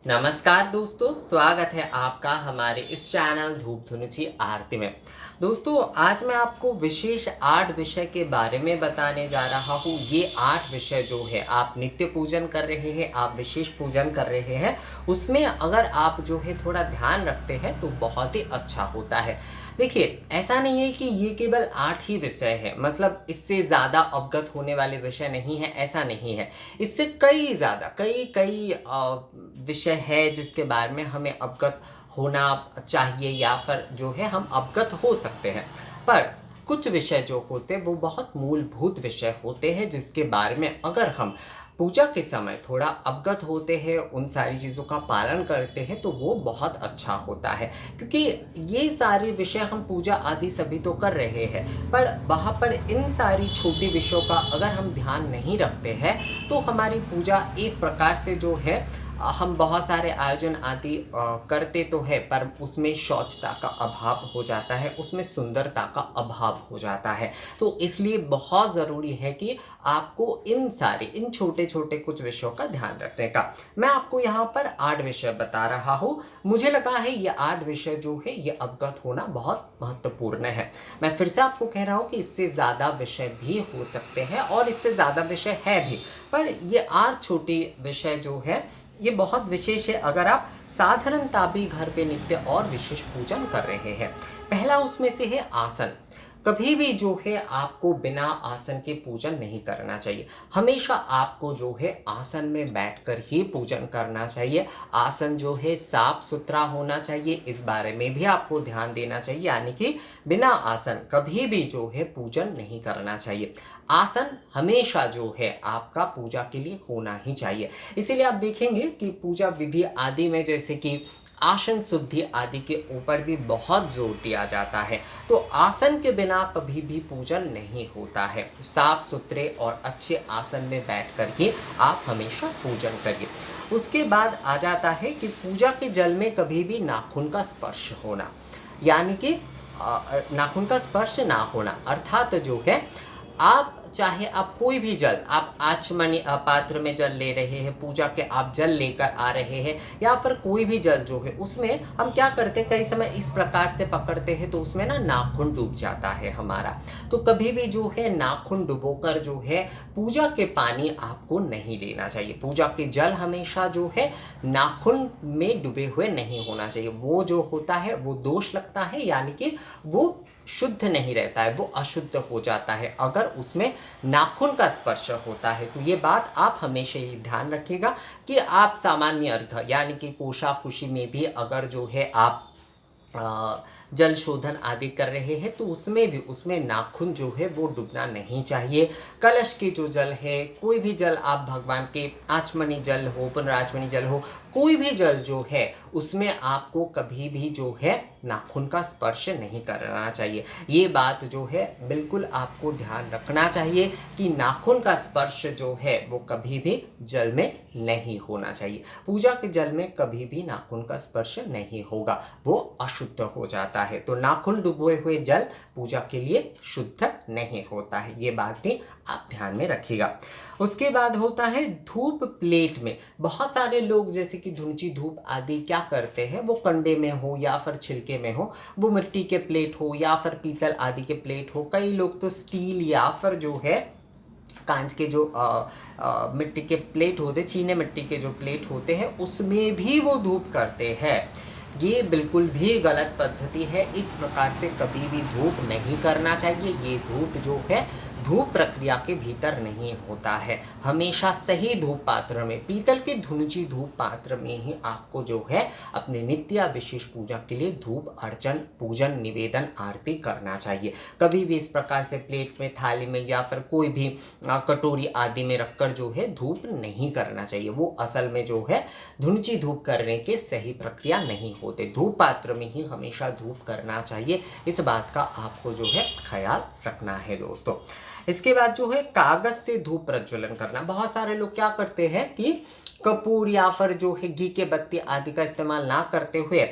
नमस्कार दोस्तों, स्वागत है आपका हमारे इस चैनल धूप धुनुची आरती में। दोस्तों, आज मैं आपको विशेष 8 विषय के बारे में बताने जा रहा हूँ। ये 8 विषय जो है आप नित्य पूजन कर रहे हैं, आप विशेष पूजन कर रहे हैं, उसमें अगर आप जो है थोड़ा ध्यान रखते हैं तो बहुत ही अच्छा होता है। देखिए, ऐसा नहीं है कि ये केवल 8 ही विषय हैं, मतलब इससे ज़्यादा अवगत होने वाले विषय नहीं है, ऐसा नहीं है। इससे कई ज़्यादा कई विषय है जिसके बारे में हमें अवगत होना चाहिए या फिर जो है हम अवगत हो सकते हैं। पर कुछ विषय जो होते हैं वो बहुत मूलभूत विषय होते हैं जिसके बारे में अगर हम पूजा के समय थोड़ा अवगत होते हैं, उन सारी चीज़ों का पालन करते हैं तो वो बहुत अच्छा होता है। क्योंकि ये सारे विषय हम पूजा आदि सभी तो कर रहे हैं, पर वहाँ पर इन सारी छोटी विषयों का अगर हम ध्यान नहीं रखते हैं तो हमारी पूजा एक प्रकार से जो है हम बहुत सारे आयोजन आदि करते तो है, पर उसमें शौचता का अभाव हो जाता है, उसमें सुंदरता का अभाव हो जाता है। तो इसलिए बहुत ज़रूरी है कि आपको इन छोटे छोटे कुछ विषयों का ध्यान रखने का। मैं आपको यहाँ पर 8 विषय बता रहा हूँ। मुझे लगा है ये 8 विषय जो है ये अवगत होना बहुत महत्वपूर्ण है। मैं फिर से आपको कह रहा हूँ कि इससे ज़्यादा विषय भी हो सकते हैं और इससे ज़्यादा विषय है भी, पर ये 8 छोटे विषय जो है ये बहुत विशेष है अगर आप साधारणता भी घर पे नित्य और विशेष पूजन कर रहे हैं। पहला उसमें से है आसन। कभी भी जो है आपको बिना आसन के पूजन नहीं करना चाहिए। हमेशा आपको जो है आसन में बैठकर ही पूजन करना चाहिए। आसन जो है साफ सुथरा होना चाहिए, इस बारे में भी आपको ध्यान देना चाहिए। यानी कि बिना आसन कभी भी जो है पूजन नहीं करना चाहिए। आसन हमेशा जो है आपका पूजा के लिए होना ही चाहिए। इसीलिए आप देखेंगे कि पूजा विधि आदि में जैसे कि आसन शुद्धि आदि के ऊपर भी बहुत जोर दिया जाता है। तो आसन के बिना कभी भी पूजन नहीं होता है। साफ सुथरे और अच्छे आसन में बैठकर ही आप हमेशा पूजन करिए। उसके बाद आ जाता है कि पूजा के जल में कभी भी नाखून का स्पर्श होना, यानी कि नाखून का स्पर्श ना होना, अर्थात जो है आप चाहे आप कोई भी जल, आप आचमनी पात्र में जल ले रहे हैं, पूजा के आप जल लेकर आ रहे हैं, या फिर कोई भी जल जो है उसमें हम क्या करते हैं, कई समय इस प्रकार से पकड़ते हैं तो उसमें ना नाखून डूब जाता है हमारा। तो कभी भी जो है नाखून डुबोकर जो है पूजा के पानी आपको नहीं लेना चाहिए। पूजा के जल हमेशा जो है नाखून में डूबे हुए नहीं होना चाहिए। वो जो होता है वो दोष लगता है, यानी कि वो शुद्ध नहीं रहता है, वो अशुद्ध हो जाता है अगर उसमें नाखून का स्पर्श होता है। तो ये बात आप हमेशा ही ध्यान रखिएगा कि आप सामान्य अर्घ यानी कि कोशाकुशी में भी अगर जो है आप जल शोधन आदि कर रहे हैं तो उसमें नाखून जो है वो डूबना नहीं चाहिए। कलश के जो जल है, कोई भी जल आप भगवान के आचमनी जल हो, पुनराचमनी जल हो, कोई भी जल जो है उसमें आपको कभी भी जो है नाखून का स्पर्श नहीं करना चाहिए। ये बात जो है बिल्कुल आपको ध्यान रखना चाहिए कि नाखून का स्पर्श जो है वो कभी भी जल में नहीं होना चाहिए। पूजा के जल में कभी भी नाखून का स्पर्श नहीं होगा, वो अशुद्ध हो जाता है। तो नाखून डुबोए हुए जल पूजा के लिए शुद्ध नहीं होता है, ये बात भी आप ध्यान में रखिएगा। उसके बाद होता है धूप प्लेट में। बहुत सारे लोग जैसे कि धुंची धूप आदि क्या करते हैं, वो कंडे में हो या फिर छिलके में हो, वो मिट्टी के प्लेट हो या फिर पीतल आदि के प्लेट हो, कई लोग तो स्टील या फिर जो है कांच के जो मिट्टी के प्लेट होते, चीने मिट्टी के जो प्लेट होते हैं उसमें भी वो धूप करते हैं। ये बिल्कुल भी गलत पद्धति है। इस प्रकार से कभी भी धूप नहीं करना चाहिए। ये धूप जो है धूप प्रक्रिया के भीतर नहीं होता है। हमेशा सही धूप पात्र में, पीतल के धुनुची धूप पात्र में ही आपको जो है अपने नित्य विशेष पूजा के लिए धूप अर्चन पूजन निवेदन आरती करना चाहिए। कभी भी इस प्रकार से प्लेट में, थाली में या फिर कोई भी कटोरी आदि में रखकर जो है धूप नहीं करना चाहिए। वो असल में जो है धुनुची धूप करने के सही प्रक्रिया नहीं होते। धूप पात्र में ही हमेशा धूप करना चाहिए। इस बात का आपको जो है ख्याल रखना है दोस्तों। इसके बाद जो है कागज से धूप प्रज्वलन करना। बहुत सारे लोग क्या करते हैं कि कपूर या फिर जो है घी के बत्ती आदि का इस्तेमाल ना करते हुए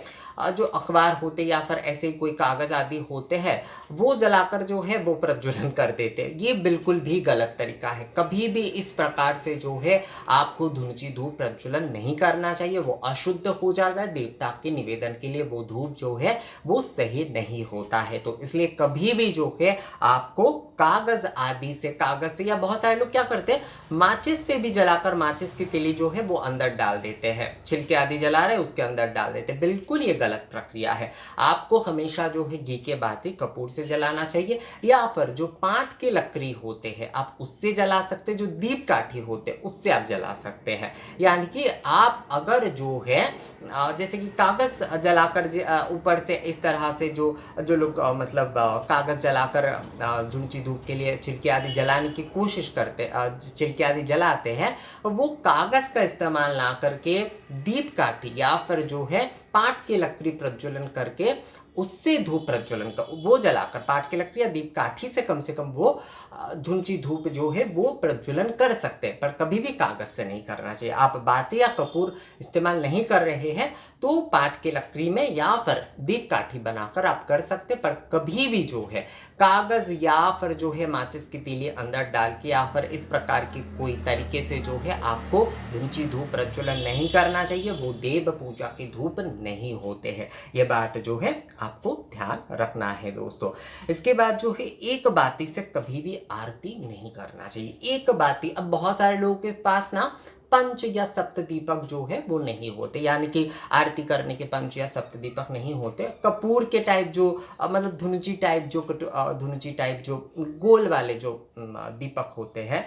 जो अखबार होते या फिर ऐसे कोई कागज़ आदि होते हैं वो जलाकर जो है वो प्रज्वलन कर देते हैं। ये बिल्कुल भी गलत तरीका है। कभी भी इस प्रकार से जो है आपको धुनुची धूप प्रज्वलन नहीं करना चाहिए, वो अशुद्ध हो जाता है। देवता के निवेदन के लिए वो धूप जो है वो सही नहीं होता है। तो इसलिए कभी भी जो है आपको कागज़ आदि से, कागज़ से, या बहुत सारे लोग क्या करते हैं माचिस से भी जलाकर माचिस की तिली जो है वो अंदर डाल देते हैं, छिलके आदि जला रहे उसके अंदर डाल देते हैं। बिल्कुल ये गलत प्रक्रिया है। आपको हमेशा जो है घी के बाती कपूर से जलाना चाहिए, या फिर जो पाट के लकड़ी होते हैं आप उससे जला सकते हैं, जो दीप काठी होते हैं उससे आप जला सकते हैं। यानी कि आप अगर जो है जैसे कि कागज़ जलाकर ऊपर से इस तरह से जो जो लोग मतलब कागज़ जलाकर धुनुची धूप के लिए छिलके आदि जलाने की कोशिश करते, छिलके आदि जलाते हैं, वो कागज़ का इस्तेमाल ना करके दीप काठी या फिर जो है पाट की लकड़ी प्रज्वलन करके उससे धूप प्रज्वलन कर, वो जलाकर पाट की लकड़ी या दीप काठी से कम वो धुनुची धूप जो है वो प्रज्वलन कर सकते हैं, पर कभी भी कागज से नहीं करना चाहिए। आप बाती या कपूर इस्तेमाल नहीं कर रहे हैं तो पाट की लकड़ी में या फिर दीप काठी बनाकर आप कर सकते, पर कभी भी जो है कागज या फिर जो है माचिस की तीली अंदर डाल के या फिर इस प्रकार की कोई तरीके से जो है आपको धुनुची धूप प्रज्वलन नहीं करना चाहिए। वो देव पूजा की धूप नहीं होते हैं। ये बात जो है आपको ध्यान रखना है दोस्तों। इसके बाद जो है एक बाती से कभी भी आरती नहीं करना चाहिए। एक बाती, अब बहुत सारे लोगों के पास ना पंच या सप्त दीपक जो है वो नहीं होते, यानी कि आरती करने के पंच या सप्त दीपक नहीं होते। कपूर के टाइप जो मतलब धुनुची टाइप जो गोल वाले जो दीपक होते हैं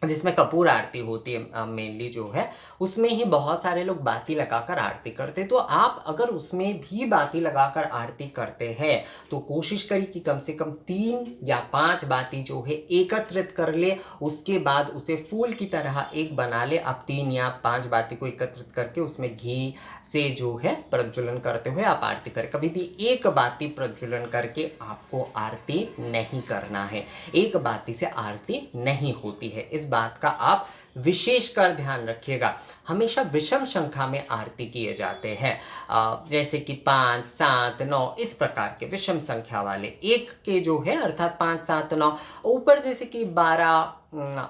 जिसमें कपूर आरती होती है मेनली जो है, उसमें ही बहुत सारे लोग बाती लगाकर आरती करते हैं। तो आप अगर उसमें भी बाती लगाकर आरती करते हैं तो कोशिश करिए कि कम से कम 3 या 5 बाती जो है एकत्रित कर ले, उसके बाद उसे फूल की तरह एक बना ले। आप 3 या 5 बाती को एकत्रित करके उसमें घी से जो है प्रज्वलन करते हुए आप आरती करें। कभी भी एक बाती प्रज्वलन करके आपको आरती नहीं करना है। एक बाती से आरती नहीं होती है, इस बात का आप विशेषकर ध्यान रखिएगा। हमेशा विषम संख्या में आरती किए जाते हैं, जैसे कि 5, 7, 9 इस प्रकार के विषम संख्या वाले। एक के जो है अर्थात 5, 7, 9 ऊपर जैसे कि 12,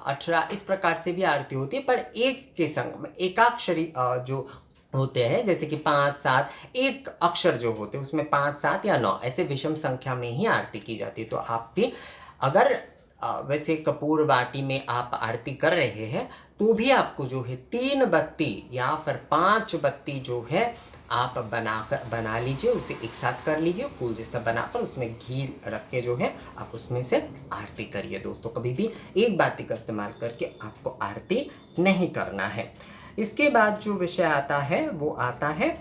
18 इस प्रकार से भी आरती होती है, पर एक के संग में एकाक्षरी जो होते हैं जैसे कि 5, 7 एक अक्षर जो होते हैं उसमें 5, 7 या 9 ऐसे विषम संख्या में ही आरती की जाती है। तो आप भी अगर वैसे कपूर बाटी में आप आरती कर रहे हैं तो भी आपको जो है 3 बत्ती या फिर 5 बत्ती जो है आप बना लीजिए, उसे एक साथ कर लीजिए, फूल जैसा बनाकर उसमें घी रख के जो है आप उसमें से आरती करिए दोस्तों। कभी भी एक बाती का इस्तेमाल करके आपको आरती नहीं करना है। इसके बाद जो विषय आता है वो आता है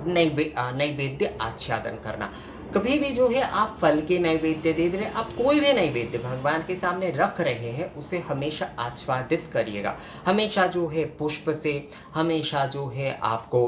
नैवेद्य आच्छादन करना। कभी भी जो है आप फल के नैवेद्य दे रहे, आप कोई भी नैवेद्य भगवान के सामने रख रहे हैं उसे हमेशा आच्छादित करिएगा। हमेशा जो है पुष्प से, हमेशा जो है आपको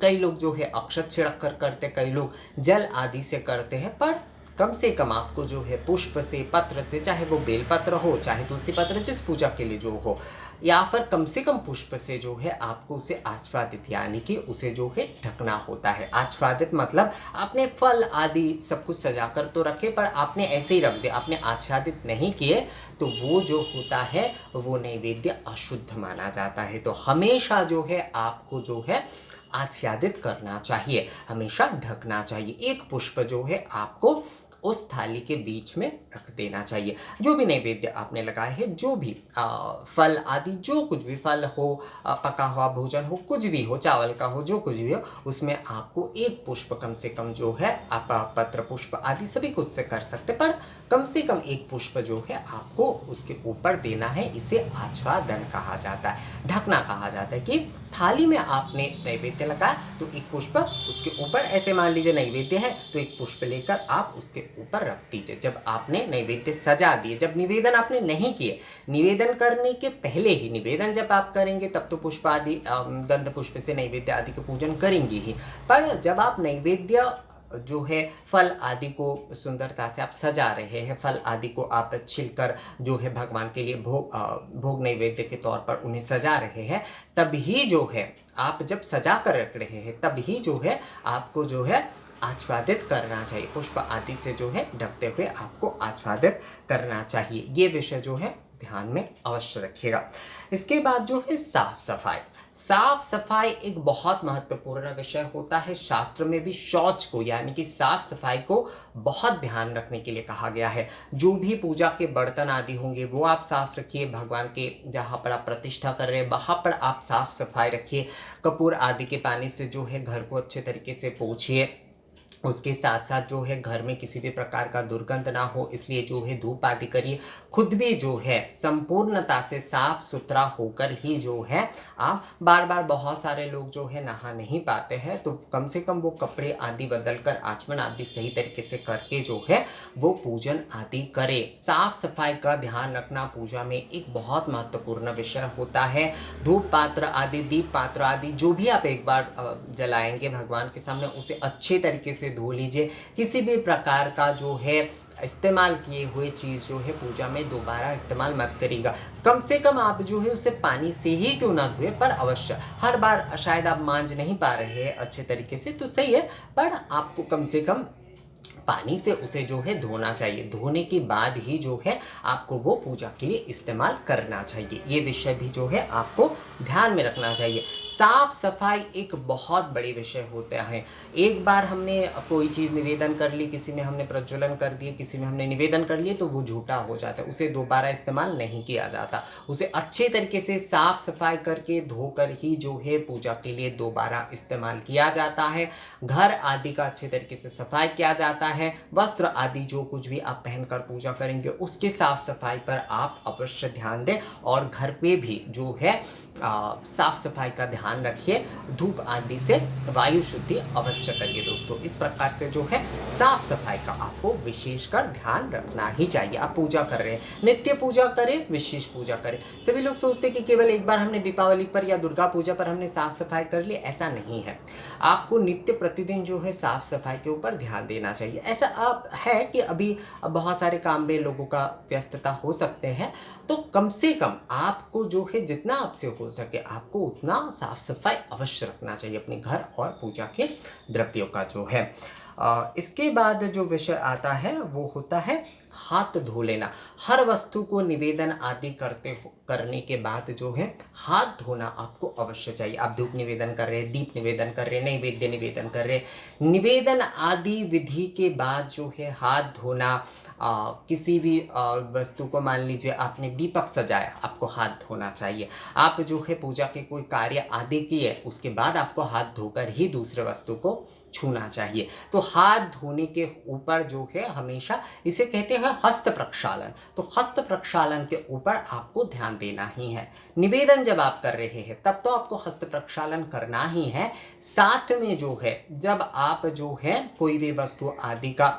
कई लोग जो है अक्षत छिड़क कर करते, कई लोग जल आदि से करते हैं, पर कम से कम आपको जो है पुष्प से, पत्र से, चाहे वो बेलपत्र हो चाहे तुलसी पत्र जिस पूजा के लिए जो हो, या फिर कम से कम पुष्प से जो है आपको उसे आच्छादित यानी कि उसे जो है ढकना होता है। आच्छादित मतलब आपने फल आदि सब कुछ सजा कर तो रखे पर आपने ऐसे ही रख दिया, आपने आच्छादित नहीं किए तो वो जो होता है वो नैवेद्य अशुद्ध माना जाता है। तो हमेशा जो है आपको जो है आच्छादित करना चाहिए, हमेशा ढकना चाहिए। एक पुष्प जो है आपको उस थाली के बीच में रख देना चाहिए। जो भी नैवेद्य आपने लगाए हैं, जो भी फल आदि, जो कुछ भी फल हो, पका हुआ भोजन हो, कुछ भी हो, चावल का हो, जो कुछ भी हो, उसमें आपको एक पुष्प कम से कम जो है आप पत्र पुष्प आदि सभी कुछ से कर सकते, पर कम से कम एक पुष्प जो है आपको उसके ऊपर देना है। इसे आच्छादन कहा जाता है, ढकना कहा जाता है। कि थाली में आपने नैवेद्य लगाया तो एक पुष्प उसके ऊपर, ऐसे मान लीजिए नैवेद्य है तो एक पुष्प लेकर आप उसके ऊपर रख दीजिए। जब आपने नैवेद्य सजा दिए, जब निवेदन आपने नहीं किए, निवेदन करने के पहले ही, निवेदन जब आप करेंगे तब तो पुष्प आदि गंध पुष्प से नैवेद्य आदि के पूजन करेंगे ही, पर जब आप नैवेद्य जो है फल आदि को सुंदरता से आप सजा रहे हैं, फल आदि को आप छिलकर जो है भगवान के लिए भोग नैवेद्य के तौर पर उन्हें सजा रहे हैं, तभी जो है आप जब सजा कर रख रहे हैं तभी जो है आपको जो है आच्छादित करना चाहिए, पुष्प आदि से जो है ढकते हुए आपको आच्छादित करना चाहिए। ये विषय जो है ध्यान में अवश्य रखिएगा। इसके बाद जो है साफ सफाई। साफ सफाई एक बहुत महत्वपूर्ण विषय होता है। शास्त्र में भी शौच को यानी कि साफ सफाई को बहुत ध्यान रखने के लिए कहा गया है। जो भी पूजा के बर्तन आदि होंगे वो आप साफ रखिए, भगवान के जहाँ पर आप प्रतिष्ठा कर रहे हैं वहाँ पर आप साफ सफाई रखिए। कपूर आदि के पानी से जो है घर को अच्छे तरीके से पोंछिए। उसके साथ साथ जो है घर में किसी भी प्रकार का दुर्गंध ना हो, इसलिए जो है धूप आदि करिए। खुद भी जो है संपूर्णता से साफ सुथरा होकर ही जो है आप बार बार, बहुत सारे लोग जो है नहा नहीं पाते हैं तो कम से कम वो कपड़े आदि बदल कर आचमन आदि सही तरीके से करके जो है वो पूजन आदि करें। साफ सफाई का ध्यान रखना पूजा में एक बहुत महत्वपूर्ण विषय होता है। धूप पात्र आदि, दीप पात्र आदि जो भी आप एक बार जलाएंगे भगवान के सामने उसे अच्छे तरीके से धो लीजिए। किसी भी प्रकार का जो है इस्तेमाल किए हुए चीज़ जो है पूजा में दोबारा इस्तेमाल मत करिएगा। कम से कम आप जो है उसे पानी से ही क्यों ना धोए, पर अवश्य हर बार शायद आप मांज नहीं पा रहे हैं अच्छे तरीके से तो सही है, पर आपको कम से कम पानी से उसे जो है धोना चाहिए। धोने के बाद ही जो है आपको वो पूजा के लिए इस्तेमाल करना चाहिए। ये विषय भी जो है आपको ध्यान में रखना चाहिए। साफ सफाई एक बहुत बड़ी विषय होता है। एक बार हमने कोई चीज़ निवेदन कर ली, किसी में हमने प्रज्वलन कर दिए, किसी में हमने निवेदन कर लिए तो वो झूठा हो जाता है, उसे दोबारा इस्तेमाल नहीं किया जाता। उसे अच्छे तरीके से साफ सफाई करके धोकर ही जो है पूजा के लिए दोबारा इस्तेमाल किया जाता है। घर आदि का अच्छे तरीके से सफाई किया जाता है। वस्त्र आदि जो कुछ भी आप पहनकर पूजा करेंगे उसके साफ सफाई पर आप अवश्य ध्यान दें और घर पे भी जो है साफ सफाई का ध्यान रखिए। धूप आदि से वायु शुद्धि अवश्य करिए दोस्तों। इस प्रकार से जो है साफ सफाई का आपको विशेषकर ध्यान रखना ही चाहिए। आप पूजा कर रहे हैं, नित्य पूजा करें, विशेष पूजा करें। सभी लोग सोचते हैं कि केवल एक बार हमने दीपावली पर या दुर्गा पूजा पर हमने साफ सफाई कर ली, ऐसा नहीं है। आपको नित्य प्रतिदिन जो है साफ सफाई के ऊपर ध्यान देना चाहिए। ऐसा अब है कि अभी बहुत सारे काम में लोगों का व्यस्तता हो सकते हैं, तो कम से कम आपको जो है जितना आपसे हो सके आपको उतना साफ सफाई अवश्य रखना चाहिए अपने घर और पूजा के द्रव्यों का जो है। इसके बाद जो विषय आता है वो होता है हाथ धो लेना। हर वस्तु को निवेदन आदि करने के बाद जो है हाथ धोना आपको अवश्य चाहिए। आप धूप निवेदन कर रहे हैं, दीप निवेदन कर रहे हैं, नैवेद्य निवेदन कर रहे हैं, निवेदन आदि विधि के बाद जो है हाथ धोना। किसी भी वस्तु को, मान लीजिए आपने दीपक सजाया, आपको हाथ धोना चाहिए। आप जो है पूजा के कोई कार्य आदि किए उसके बाद आपको हाथ धोकर ही दूसरे वस्तु को छूना चाहिए। तो हाथ धोने के ऊपर जो है हमेशा, इसे कहते हैं हस्त प्रक्षालन, तो हस्त प्रक्षालन के ऊपर आपको ध्यान देना ही है। निवेदन जब आप कर रहे हैं तब तो आपको हस्त प्रक्षालन करना ही है। साथ में जो है जब आप जो है कोई भी वस्तु आदि का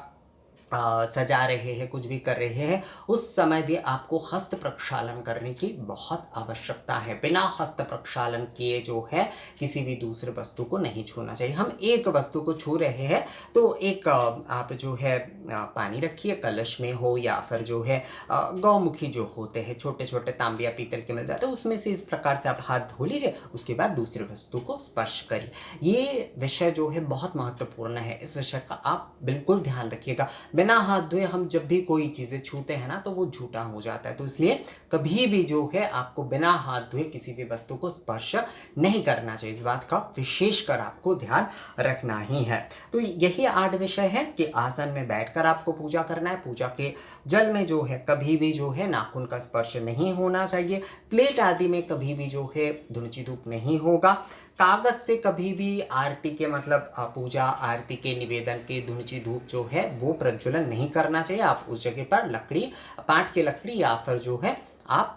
सजा रहे हैं, कुछ भी कर रहे हैं, उस समय भी आपको हस्त प्रक्षालन करने की बहुत आवश्यकता है। बिना हस्त प्रक्षालन किए जो है किसी भी दूसरे वस्तु को नहीं छूना चाहिए। हम एक वस्तु को छू रहे हैं तो एक आप जो है पानी रखिए, कलश में हो या फिर जो है गौमुखी जो होते हैं छोटे छोटे तांबे या पीतल के मिल जाते हैं, उसमें से इस प्रकार से आप हाथ धो लीजिए, उसके बाद दूसरे वस्तु को स्पर्श करिए। ये विषय जो है बहुत महत्वपूर्ण है, इस विषय का आप बिल्कुल ध्यान रखिएगा। बिना हाथ धोए हम जब भी कोई चीज़ें छूते हैं ना तो वो झूठा हो जाता है, तो इसलिए कभी भी जो है आपको बिना हाथ धोए किसी भी वस्तु को स्पर्श नहीं करना चाहिए। इस बात का विशेषकर आपको ध्यान रखना ही है। तो यही 8 विषय है कि आसन में बैठकर आपको पूजा करना है। पूजा के जल में जो है कभी भी जो है नाखून का स्पर्श नहीं होना चाहिए। प्लेट आदि में कभी भी जो है धुंची धूप नहीं होगा। कागज से कभी भी आरती के मतलब पूजा आरती के निवेदन के धुंची धूप जो है वो प्रज्वलन नहीं करना चाहिए। आप उस जगह पर लकड़ी, पाट की लकड़ी या फिर जो है आप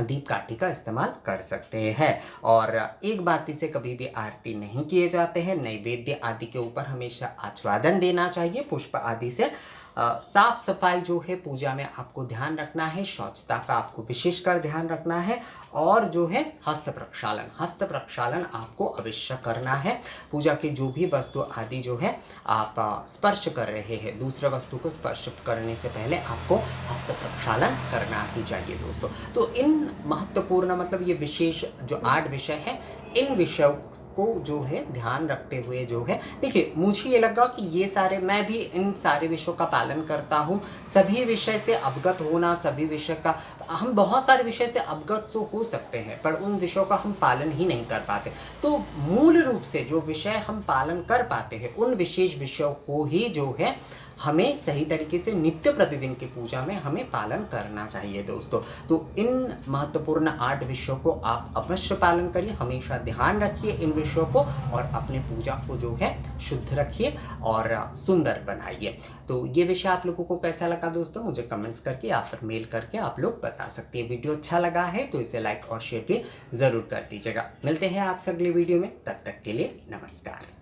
दीप काठी का इस्तेमाल कर सकते हैं। और एक बाती से कभी भी आरती नहीं किए जाते हैं। नैवेद्य आदि के ऊपर हमेशा आच्छादन देना चाहिए पुष्प आदि से। साफ सफाई जो है पूजा में आपको ध्यान रखना है, शौचता का आपको विशेषकर ध्यान रखना है, और जो है हस्त प्रक्षालन आपको अवश्य करना है। पूजा की जो भी वस्तु आदि जो है आप स्पर्श कर रहे हैं, दूसरे वस्तु को स्पर्श करने से पहले आपको हस्त प्रक्षालन करना ही चाहिए दोस्तों। तो इन महत्वपूर्ण मतलब ये विशेष जो 8 विषय है, इन विषयों को जो है ध्यान रखते हुए जो है, देखिए मुझे ये लगा कि ये सारे, मैं भी इन सारे विषयों का पालन करता हूँ। सभी विषय से अवगत होना, सभी विषय का, हम बहुत सारे विषय से अवगत सो हो सकते हैं पर उन विषयों का हम पालन ही नहीं कर पाते। तो मूल रूप से जो विषय हम पालन कर पाते हैं उन विशेष विषयों को ही जो है हमें सही तरीके से नित्य प्रतिदिन की पूजा में हमें पालन करना चाहिए दोस्तों। तो इन महत्वपूर्ण 8 विषयों को आप अवश्य पालन करिए, हमेशा ध्यान रखिए इन विषयों को, और अपने पूजा को जो है शुद्ध रखिए और सुंदर बनाइए। तो ये विषय आप लोगों को कैसा लगा दोस्तों, मुझे कमेंट्स करके या फिर मेल करके आप लोग बता सकते हैं। वीडियो अच्छा लगा है तो इसे लाइक और शेयर भी ज़रूर कर दीजिएगा। मिलते हैं आपसे अगली वीडियो में, तब तक के लिए नमस्कार।